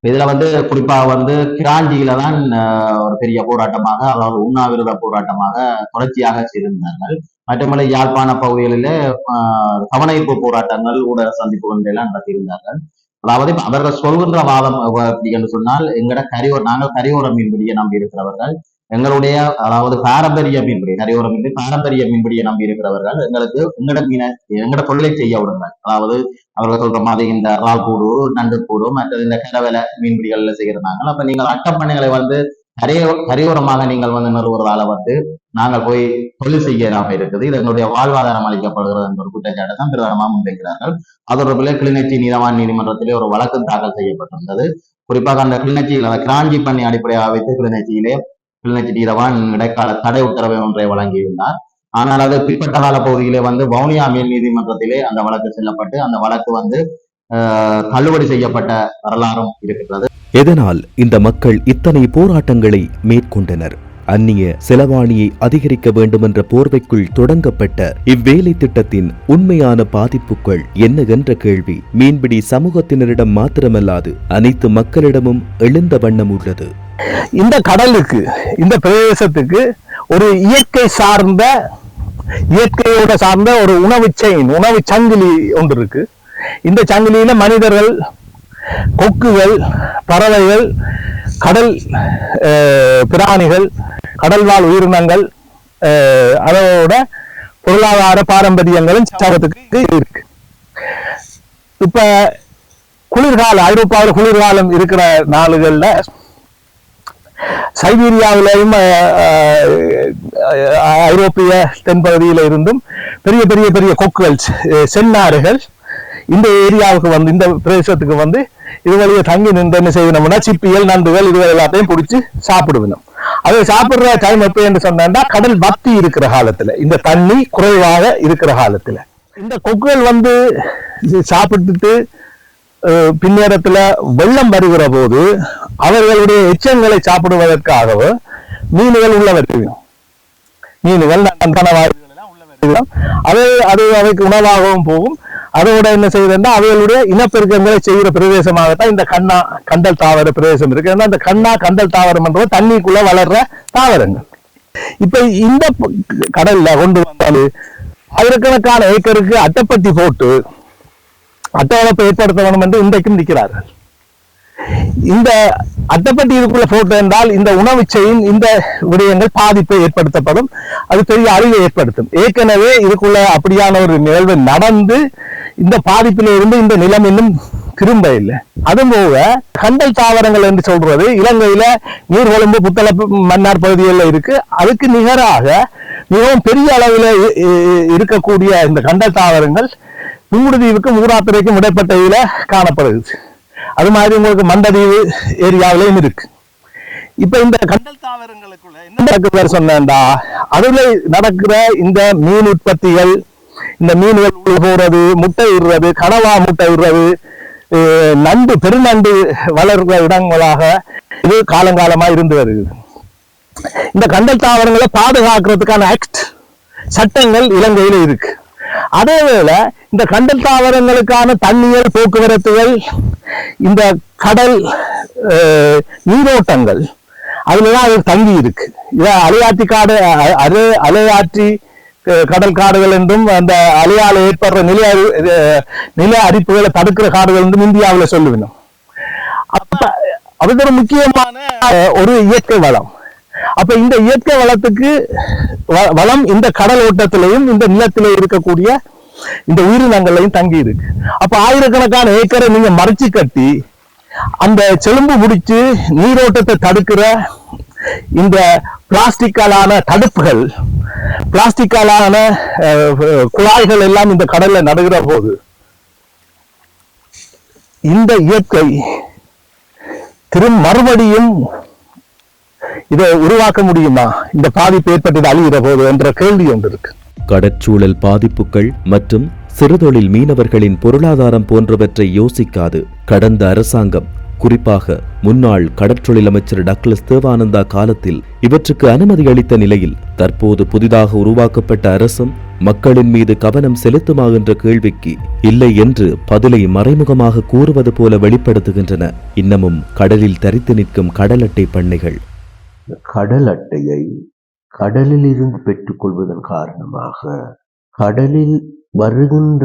இதுல குறிப்பாக கிராஞ்சியில தான் ஒரு பெரிய போராட்டமாக, அதாவது உண்ணாவிரத போராட்டமாக தொடர்ச்சியாக செய்திருந்தார்கள். மற்றபடி யாழ்ப்பாண பகுதிகளிலே கவனஈர்ப்பு போராட்டங்கள், ஊடக சந்திப்புகள் எல்லாம் நடத்தியிருந்தார்கள். அதாவது அவர்கள் சொல்கின்ற வாதம் அப்படி என்று சொன்னால், நாங்கள் கரையோர மீன்பிடியை நம்பி இருக்கிறவர்கள், எங்களுடைய அதாவது பாரம்பரிய மீன்பிடி, கரையோர மீன்பிடி பாரம்பரிய மீன்பிடியை நம்பி இருக்கிறவர்கள் எங்கட தொழிலை செய்ய விடுங்கள். அதாவது அவர்கள் சொல்ற மாதிரி இந்த ரால்கூடு, நண்டுக்கூடு, மற்றது இந்த கரவலை மீன்பிடிகள்ல செய்கிறாங்க. அப்ப நீங்கள் அட்டப்பண்ணைகளை கரையோரமாக நீங்கள் நிறுவுவதால நாங்கள் போய் தொழில் செய்யலாம இருக்குது, இது எங்களுடைய வாழ்வாதாரம் அளிக்கப்படுகிறது என்ற ஒரு குற்றச்சாட்டை தான் பிரதானமாக முன்வைக்கிறார்கள். அதோட கிளிநொச்சி நீதவான் நீதிமன்றத்திலே ஒரு வழக்கு தாக்கல் செய்யப்பட்டிருந்தது. குறிப்பாக அந்த கிளிநொச்சியில் கிராஞ்சி பண்ணி அடிப்படையாக வைத்து கிளிநொச்சி நீதவான் இடைக்கால தடை உத்தரவை ஒன்றை வழங்கியிருந்தார். ஆனால் அது பிற்பட்ட கால பகுதியிலே வவுனியா மேல் நீதிமன்றத்திலே அந்த வழக்கு செல்லப்பட்டு அந்த வழக்கு தள்ளுபடி செய்யப்பட்ட வரலாறும் இருக்கிறது. இதனால் இந்த மக்கள் இத்தனை போராட்டங்களை மேற்கொண்டனர். அந்நிய செலவாணியை அதிகரிக்க வேண்டுமென்ற போர்வைக்குள் தொடங்கப்பட்ட இவ்வேலை திட்டத்தின் உண்மையான பாதிப்புகள் என்ன என்ற கேள்வி மீன்பிடி சமூகத்தினரிடம் மாத்திரமல்லாது அனைத்து மக்களிடமும் எழுந்த வண்ணம் உள்ளது. இந்த கடலுக்கு, இந்த பிரதேசத்துக்கு ஒரு இயற்கையோட சார்ந்த ஒரு உணவு சங்கிலி ஒன்று இருக்கு. இந்த சங்கிலியில மனிதர்கள், கொக்குகள், பறவைகள், கடல் பிராணிகள், கடல்வாழ் உயிரினங்கள், அதோட பொருளாதார பாரம்பரியங்களும் சமத்துக்கு இருக்கு. இப்ப குளிர்காலம், ஐரோப்பாவில் குளிர்காலம் இருக்கிற நாடுகள்ல சைபீரியாவிலையும் ஐரோப்பிய தென்பகுதியில இருந்தும் பெரிய பெரிய பெரிய கொக்குகள், செந்நாறுகள் இந்த ஏரியாவுக்கு இந்த பிரதேசத்துக்கு இது வழியை தங்கி நின்று என்ன செய்யணும்னா சிப்பியல், நண்டுகள் இது எல்லாத்தையும் பிடிச்சி சாப்பிடுவோம். அதை சாப்பிடுற டைம் எப்ப என்று சொன்னா கடல் வத்தி இருக்கிற காலத்துல, இந்த தண்ணி குறைவாக இருக்கிற காலத்துல இந்த கொக்குகள் சாப்பிட்டுட்டு பின்னேரத்துல வெள்ளம் வருகிற போது அவர்களுடைய எச்சங்களை சாப்பிடுவதற்காகவோ மீன்கள் உள்ள வருகிறோம். மீன்கள் அது அவைக்கு உணவாகவும் போகும். அதோட என்ன செய்யுதுன்னா அவைகளுடைய இனப்பெருக்கங்களை செய்கிற பிரதேசமாகத்தான் இந்த கண்டல் தாவர பிரதேசம் இருக்கு. ஏன்னா இந்த கண்டல் தாவரம் என்ற தண்ணிக்குள்ள வளர்ற தாவரங்கள். இப்ப இந்த கடல்ல கொண்டு வந்தாலும் ஆயிரக்கணக்கான ஏக்கருக்கு அட்டைப்பட்டி போட்டு அட்டவணைப்பை ஏற்படுத்த வேண்டும் என்று இன்றைக்கும் நிற்கிறார்கள். இந்த அட்டைப்பட்டி இதுக்குள்ள போட்டு என்றால் இந்த உணவு செயின், இந்த விடயங்கள் பாதிப்பை ஏற்படுத்தப்படும், அது பெரிய அழிவை ஏற்படுத்தும். ஏற்கனவே இதுக்குள்ள அப்படியான ஒரு நிகழ்வு நடந்து இந்த பாதிப்பில இருந்து இந்த நிலம் இன்னும் திரும்ப இல்லை. அதுபோக கண்டல் தாவரங்கள் என்று சொல்றது இலங்கையில நீர்கொழும்பு, புத்தள, மன்னார் பகுதிகளில் இருக்கு. அதுக்கு நிகராக மிகவும் பெரிய அளவில் இருக்கக்கூடிய இந்த கண்டல் தாவரங்கள் புங்குடுதீவுக்கும் ஊராத்துறைக்கும் இடைப்பட்டதில காணப்படுது. அது மாதிரி உங்களுக்கு மண்டதீவு ஏரியாவிலையும் இருக்கு. இப்ப இந்த கண்டல் தாவரங்களுக்குள்ள என்ன சொன்னா அதுல நடக்கிற இந்த மீன் உற்பத்திகள், இந்த மீன்கள் போறது, முட்டை இடுறது, கனவா முட்டை இடுறது, நண்டு பெருநண்டு வளர்கிற இடங்களாக இது காலங்காலமா இருந்து வருகிறது. இந்த கண்டல் தாவரங்களை பாதுகாக்கிறதுக்கான ஆக்ட் சட்டங்கள் இலங்கையில இருக்கு. அதேவேளை இந்த கண்டல் தாவரங்களுக்கான தண்ணீர் போக்குவரத்துகள், இந்த கடல் நீரோட்டங்கள் அதுலதான் அது தங்கி இருக்கு. இத அலையாற்றி காடு, அலையாற்றி கடல் காடுகள் என்றும் அந்த அலையால் ஏற்படுற நில அரிப்புகளை தடுக்கிற காடுகள் என்றும் இந்தியாவில் சொல்லுவேன். அது ஒரு முக்கியமான ஒரு இயற்கை வளம். அப்ப இந்த இயற்கை வளத்துக்கு வளம் இந்த கடல் ஓட்டத்திலையும் இந்த நிலத்திலே இருக்கக்கூடிய இந்த உயிரினங்களையும் தங்கி இருக்கு. அப்ப ஆயிரக்கணக்கான ஏக்கரை நீங்க மறைச்சு கட்டி அந்த செலும்பு பிடிச்சு நீரோட்டத்தை தடுக்கிற இந்த பிளாஸ்டிக்காலான தடுப்புகள், பிளாஸ்டிக்காலான குழாய்கள் எல்லாம் இந்த கடல்ல நடுகிற போது இந்த இயற்கை மறுபடியும் இதை உருவாக்க முடியுமா? இந்த பாதிப்பு ஏற்பட்டது அழிகிற போது என்ற கேள்வி ஒன்று இருக்கு. கடற்சூழல் பாதிப்புகள் மற்றும் சிறுதொழில் மீனவர்களின் பொருளாதாரம் போன்றவற்றை யோசிக்காது கடந்த அரசாங்கம், குறிப்பாக முன்னாள் கடற்றொழில் அமைச்சர் டக்ளஸ் தேவானந்தா காலத்தில் இவற்றுக்கு அனுமதி அளித்த நிலையில் தற்போது புதிதாக உருவாக்கப்பட்ட அரசும் மக்களின் மீது கவனம் செலுத்துமா என்ற கேள்விக்கு இல்லை என்று பதிலை மறைமுகமாக கூறுவது போல வெளிப்படுத்துகின்றன இன்னமும் கடலில் தரித்து நிற்கும் கடல் அட்டை பண்ணைகள். கடல் அட்டையை கடலில் இருந்து பெற்றுக்கொள்வதன் காரணமாக கடலில் வருகின்ற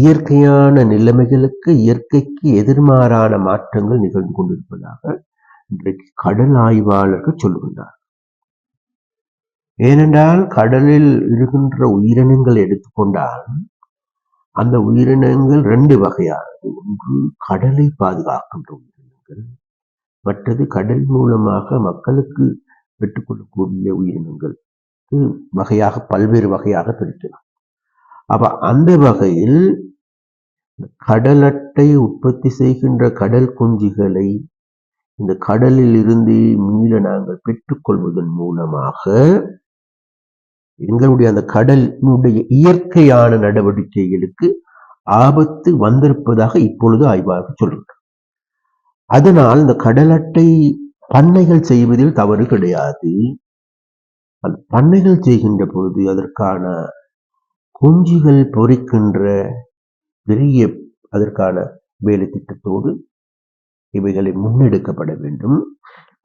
இயற்கையான நிலைமைகளுக்கு, இயற்கைக்கு எதிர்மாறான மாற்றங்கள் நிகழ்ந்து கொண்டிருப்பதாக இன்றைக்கு கடல் ஆய்வாளர்கள் சொல்லுகின்றார். ஏனென்றால் கடலில் இருக்கின்ற உயிரினங்கள் எடுத்துக்கொண்டால் அந்த உயிரினங்கள் 2 வகையானது. ஒன்று கடலை பாதுகாக்கின்ற உயிரினங்கள், மற்றது கடல் மூலமாக மக்களுக்கு பெற்றுக்கொள்ளக்கூடிய உயிரினங்கள் வகையாக பல்வேறு வகையாக பிரிக்கலாம். அப்ப அந்த வகையில் கடல் அட்டை உற்பத்தி செய்கின்ற கடல் குஞ்சுகளை இந்த கடலில் இருந்து மீள நாங்கள் பெற்றுக்கொள்வதன் மூலமாக எங்களுடைய அந்த கடலினுடைய இயற்கையான நடவடிக்கைகளுக்கு ஆபத்து வந்திருப்பதாக இப்பொழுது ஆய்வாளர்கள் சொல்கின்றனர். அதனால் இந்த கடல் அட்டை பண்ணைகள் செய்வதில் தவறு கிடையாது. அந்த பண்ணைகள் செய்கின்ற பொழுது அதற்கான குஞ்சுகள் பொறிக்கின்ற பெரிய அதற்கான வேலை திட்டத்தோடு இவைகளை முன்னெடுக்கப்பட வேண்டும்.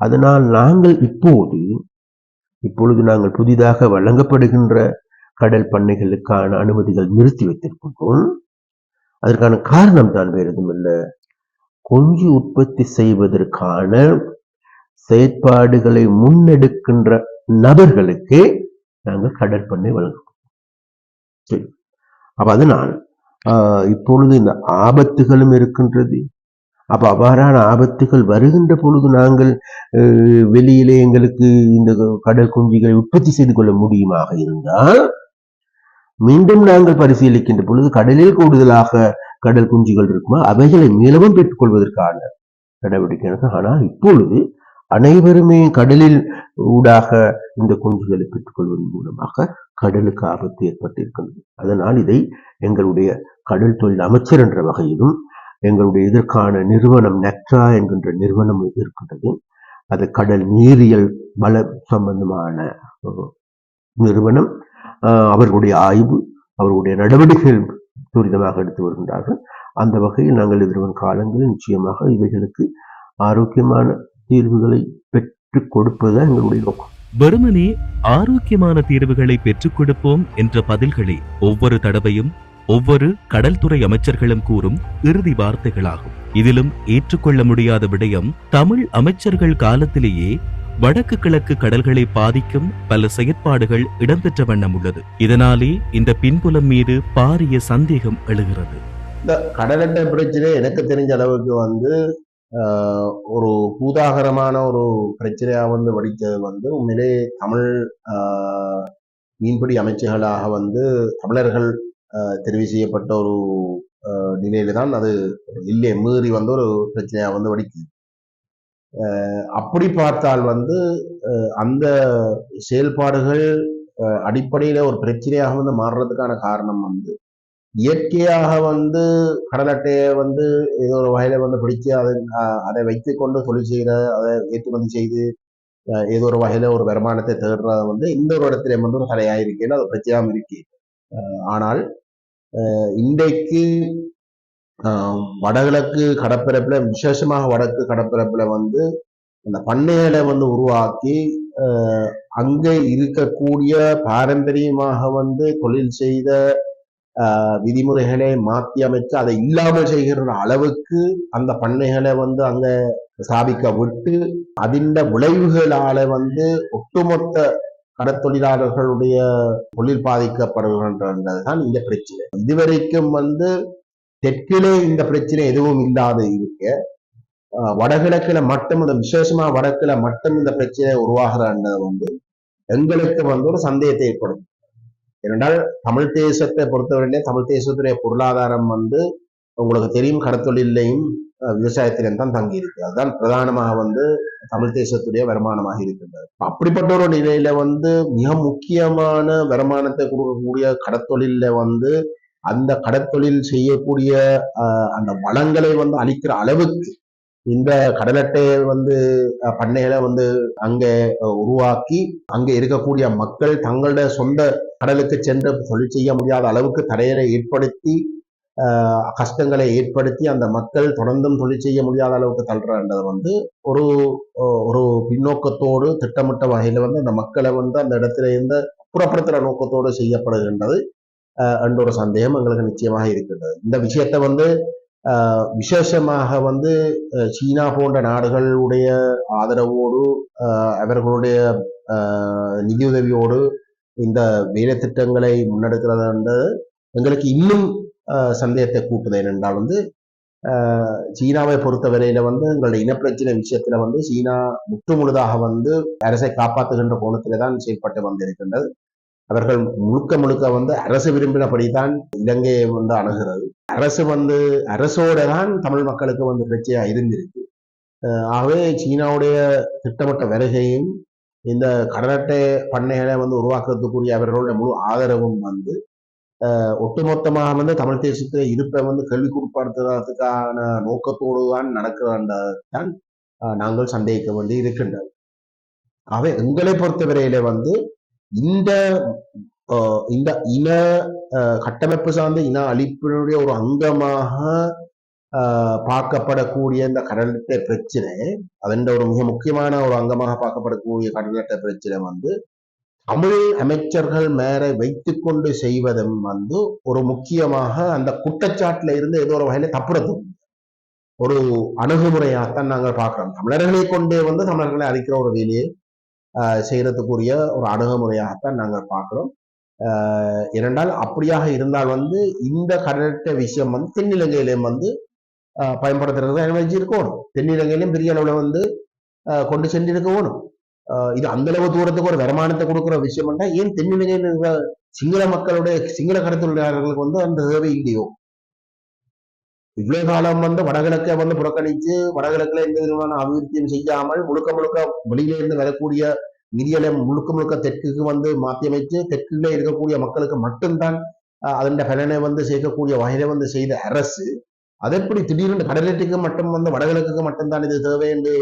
அதனால் நாங்கள் இப்பொழுது நாங்கள் புதிதாக வழங்கப்படுகின்ற கடல் பண்ணைகளுக்கான அனுமதிகள் நிறுத்தி வைத்திருக்கின்றோம். அதற்கான காரணம் தான் வேறு எதுவுமில்லை, குஞ்சு உற்பத்தி செய்வதற்கான செயற்பாடுகளை முன்னெடுக்கின்ற நபர்களுக்கு நாங்கள் கடல் பண்ணை வழங்குகிறோம். சரி, அப்ப அதனால் இப்பொழுது இந்த ஆபத்துகளும் இருக்கின்றது. அப்ப அவ்வாறான ஆபத்துகள் வருகின்ற பொழுது நாங்கள் வெளியிலே எங்களுக்கு இந்த கடல் குஞ்சுகளை உற்பத்தி செய்து கொள்ள முடியுமாக இருந்தால் மீண்டும் நாங்கள் பரிசீலிக்கின்ற பொழுது கடலில் கூடுதலாக கடல் குஞ்சுகள் இருக்குமா, அவைகளை மீளவும் பெற்றுக்கொள்வதற்கான நடவடிக்கை. ஆனால் இப்பொழுது அனைவருமே கடலில் ஊடாக இந்த குஞ்சுகளை பெற்றுக்கொள்வதன் மூலமாக கடலுக்கு ஆபத்து ஏற்பட்டிருக்கின்றது. அதனால் இதை எங்களுடைய கடல் தொழில் அமைச்சர் என்ற வகையிலும் எங்களுடைய இதற்கான நிறுவனம் நெக்ட்ரா என்கின்ற நிறுவனம் இருக்கின்றது. அது கடல் நீரியல் வள சம்பந்தமான நிறுவனம். அவர்களுடைய ஆய்வு, அவர்களுடைய நடவடிக்கைகள் துரிதமாக எடுத்து வருகின்றார்கள். அந்த வகையில் நாங்கள் எதிர்வரும் காலங்களில் நிச்சயமாக இவைகளுக்கு ஆரோக்கியமான தீர்வுகளை பெற்றுக் கொடுப்பதுதான் எங்களுடைய நோக்கம். வெறுமனே ஆரோக்கியமான தீர்வுகளை பெற்றுக் கொடுப்போம் என்ற பதில்களை ஒவ்வொரு தடவையும் ஒவ்வொரு கடல்துறை அமைச்சர்களும் கூறும் இறுதி வார்த்தைகளாகும். இதிலும் ஏற்றுக்கொள்ள முடியாத விடயம், தமிழ் அமைச்சர்கள் காலத்திலேயே வடக்கு கிழக்கு கடல்களை பாதிக்கும் பல செயற்பாடுகள் இடம்பெற்ற வண்ணம் உள்ளது. இதனாலே இந்த பின்புலம் மீது பாரிய சந்தேகம் எழுகிறது. இந்த கடல் அட்டை பிரச்சனை எனக்கு தெரிஞ்ச அளவுக்கு ஒரு பூதாகரமான ஒரு பிரச்சனையா வடித்தது உண்மையிலே தமிழ் மீன்பிடி அமைச்சர்களாக தமிழர்கள் தெரிவு செய்யப்பட்ட ஒரு நிலையில தான் அது இல்லையே மீறி ஒரு பிரச்சனையா வடிக்குது. அப்படி பார்த்தால் அந்த செயல்பாடுகள் அடிப்படையில ஒரு பிரச்சனையாக மாறுறதுக்கான காரணம் இயற்கையாக வந்து கடல் அட்டையை வந்து ஏதோ ஒரு வகையில வந்து பிடிச்சு அதை வைத்து கொண்டு தொழில் செய்கிற, அதை ஏற்றுமதி செய்து ஏதோ ஒரு வகையில ஒரு வருமானத்தை தேடுறத வந்து இந்த ஒரு இடத்துல வந்து ஒரு தடையாயிருக்கேன், அது பிரச்சனையாம இருக்கு. ஆனால் இன்றைக்கு வடகிழக்கு கடற்பரப்புல, விசேஷமாக வடக்கு கடற்பரப்புல வந்து அந்த பண்ணைகளை வந்து உருவாக்கி அங்க இருக்கக்கூடிய பாரம்பரியமாக வந்து தொழில் செய்த விதிமுறைகளை மாற்றி அமைச்சு அதை இல்லாமல் செய்கிற அளவுக்கு அந்த பண்ணைகளை வந்து அங்க ஸ்தாபிக்க விட்டு அதின் விளைவுகளால வந்து ஒட்டுமொத்த கடற்தொழிலாளர்களுடைய தொழில் பாதிக்கப்படுகின்றதுதான் இந்த பிரச்சனை. இதுவரைக்கும் வந்து தெற்கிலே இந்த பிரச்சனை எதுவும் இல்லாத இருக்க, வடகிழக்குல மட்டும், இந்த விசேஷமா வடக்குல மட்டும் இந்த பிரச்சனை உருவாகிறது வந்து எங்களுக்கு வந்து ஒரு சந்தேகத்தை ஏற்படும். ஏனென்றால் தமிழ் தேசத்தை பொறுத்தவரையிலே தமிழ் தேசத்துடைய பொருளாதாரம் வந்து உங்களுக்கு தெரியும், கடற்தொழிலையும் விவசாயத்திலும் தான் தங்கி இருக்கு. அதுதான் பிரதானமாக வந்து தமிழ் தேசத்துடைய வருமானமாக இருக்கின்றது. அப்படிப்பட்ட ஒரு நிலையில வந்து மிக முக்கியமான வருமானத்தை கொடுக்கக்கூடிய கடற்தொழில வந்து அந்த கடற்தொழில் செய்யக்கூடிய அந்த வளங்களை வந்து அளிக்கிற அளவுக்கு இந்த கடலட்டையை வந்து பண்ணைகளை வந்து அங்க உருவாக்கி அங்க இருக்கக்கூடிய மக்கள் தங்களுடைய சொந்த கடலுக்கு சென்று தொழில் செய்ய முடியாத அளவுக்கு தடைகளை ஏற்படுத்தி கஷ்டங்களை ஏற்படுத்தி அந்த மக்கள் தொடர்ந்தும் தொழில் செய்ய முடியாத அளவுக்கு தள்ளுறன்றது வந்து ஒரு ஒரு பின்னோக்கத்தோடு திட்டமிட்ட வகையில வந்து அந்த மக்களை வந்து அந்த இடத்துல இருந்து புறப்படுத்துற நோக்கத்தோடு செய்யப்படுகின்றது என்ற ஒரு சந்தேகம் எங்களுக்கு நிச்சயமாக இருக்கின்றது. இந்த விஷயத்தை வந்து விசேஷமாக வந்து சீனா போன்ற நாடுகளுடைய ஆதரவோடு அவர்களுடைய நிதியுதவியோடு இந்த வேலை திட்டங்களை முன்னெடுக்கிறது எங்களுக்கு இன்னும் சந்தேகத்தை கூட்டுது. ஏனென்றால் வந்து சீனாவை பொறுத்தவரையில வந்து எங்களுடைய இனப்பிரச்சனை விஷயத்துல வந்து சீனா முழுதாக வந்து அரசை காப்பாற்றுகின்ற கோணத்திலே தான் செயல்பட்டு வந்திருக்கின்றது. அவர்கள் முழுக்க வந்து அரசு விரும்பினபடிதான் இலங்கையை வந்து அணுகிறது. அரசு வந்து அரசோட தான் தமிழ் மக்களுக்கு வந்து பிரச்சனையா இருந்திருக்கு. ஆகவே சீனாவுடைய திட்டமிட்ட வருகையும் இந்த கடலட்டை பண்ணைகளை வந்து உருவாக்குறதுக்குரிய அவர்களுடைய முழு ஆதரவும் வந்து ஒட்டுமொத்தமாக வந்து தமிழ் தேசத்துல இருப்பை வந்து கேள்விக்குட்படுத்துறதுக்கான நோக்கத்தோடு தான் நடக்கிறதான் நாங்கள் சந்தேகிக்க வேண்டி இருக்கின்றது. ஆகவே எங்களை பொறுத்தவரையில வந்து இந்த இன கட்டமைப்பு சார்ந்த இன அழிப்பினுடைய ஒரு அங்கமாக பார்க்கப்படக்கூடிய இந்த கடலட்டை பிரச்சனை, அதன் ஒரு மிக முக்கியமான ஒரு அங்கமாக பார்க்கப்படக்கூடிய கடலட்டை பிரச்சனை வந்து தமிழ் அமைச்சர்கள் மேல வைத்து கொண்டு செய்வதும் வந்து ஒரு முக்கியமாக அந்த குற்றச்சாட்டுல இருந்து ஏதோ ஒரு வகையில தப்புறது ஒரு அணுகுமுறையாகத்தான் நாங்கள் பார்க்கிறோம். தமிழர்களை கொண்டே வந்து தமிழர்களை அழிக்கிற ஒரு வேலையை செய்யறதுக்குரிய ஒரு அணுகுமுறையாகத்தான் நாங்கள் பார்க்கிறோம். ஏனென்றால் அப்படியாக இருந்தால் வந்து இந்த கடலட்டை விஷயம் வந்து தென்னிலங்கையிலையும் வந்து பயன்படுத்துறது இருக்கணும். தென்னிலங்கையிலும் பெரிய அளவுல வந்து கொண்டு சென்றிருக்க வேணும். இது அந்த அளவு தூரத்துக்கு ஒரு வருமானத்தை கொடுக்குற விஷயம் ஏன் தென்னிலங்கையில் இருக்கிற சிங்கள மக்களுடைய சிங்கள கடற்தொழிலாளர்களுக்கு வந்து அந்த தேவை இல்லையோ? இவ்வளவு காலம் வந்து வடகிழக்கை வந்து புறக்கணித்து வடகிழக்குல எந்த விதமான அபிவிருத்தியும் செய்யாமல் முழுக்க வெளியில இருந்து வரக்கூடிய நிதிகளை முழுக்க தெற்குக்கு வந்து மாற்றி அமைச்சு தெற்குல இருக்கக்கூடிய மக்களுக்கு மட்டும்தான் அதன் பலனை வந்து சேர்க்கக்கூடிய வகையில வந்து செய்த அரசு அதை எப்படி திடீர்னு கடலட்டுக்கு மட்டும் வந்து வடகிழக்குக்கு மட்டும்தான் இது தேவை என்று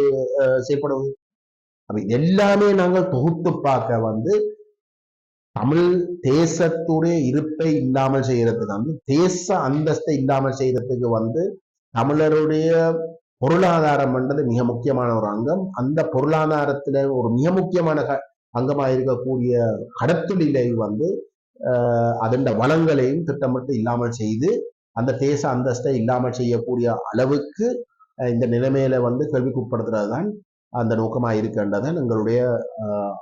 செயல்படுவது? அப்ப எல்லாமே நாங்கள் தொகுத்து பார்க்க வந்து தமிழ் தேசத்துடைய இருப்பை இல்லாமல் செய்யறதுக்கு வந்து தேச அந்தஸ்தை இல்லாமல் செய்யறதுக்கு வந்து தமிழருடைய பொருளாதாரம் என்றது மிக முக்கியமான ஒரு அங்கம். அந்த பொருளாதாரத்துல ஒரு மிக முக்கியமான அங்கமாக இருக்கக்கூடிய கடற்தொழிலை வந்து அதன் வளங்களையும் திட்டமிட்டு இல்லாமல் செய்து அந்த தேச அந்தஸ்தை இல்லாமல் செய்யக்கூடிய அளவுக்கு இந்த நிலைமையில வந்து கேள்விக்குட்படுத்துறது தான் அந்த நோக்கமாக இருக்கின்றதான் எங்களுடைய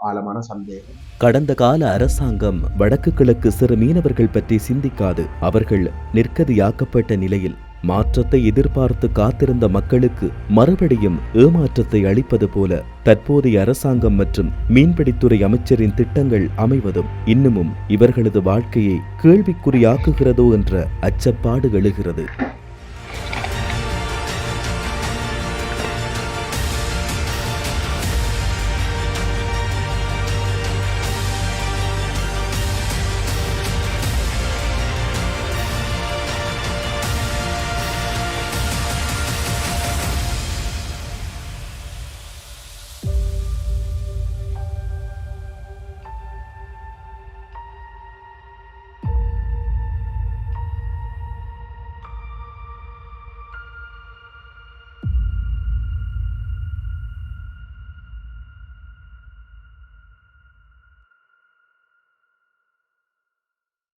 ஆழமான சந்தேகம். கடந்த கால அரசாங்கம் வடக்கு கிழக்கு சிறு மீனவர்கள் பற்றி சிந்திக்காது அவர்கள் நிற்கதியாக்கப்பட்ட நிலையில் மாற்றத்தை எதிர்பார்த்து காத்திருந்த மக்களுக்கு மறுபடியும் ஏமாற்றத்தை அளிப்பது போல தற்போதைய அரசாங்கம் மற்றும் மீன்பிடித்துறை அமைச்சரின் திட்டங்கள் அமைவதும் இன்னமும் இவர்களது வாழ்க்கையை கேள்விக்குறியாக்குகிறதோ என்ற அச்சப்பாடு எழுகிறது.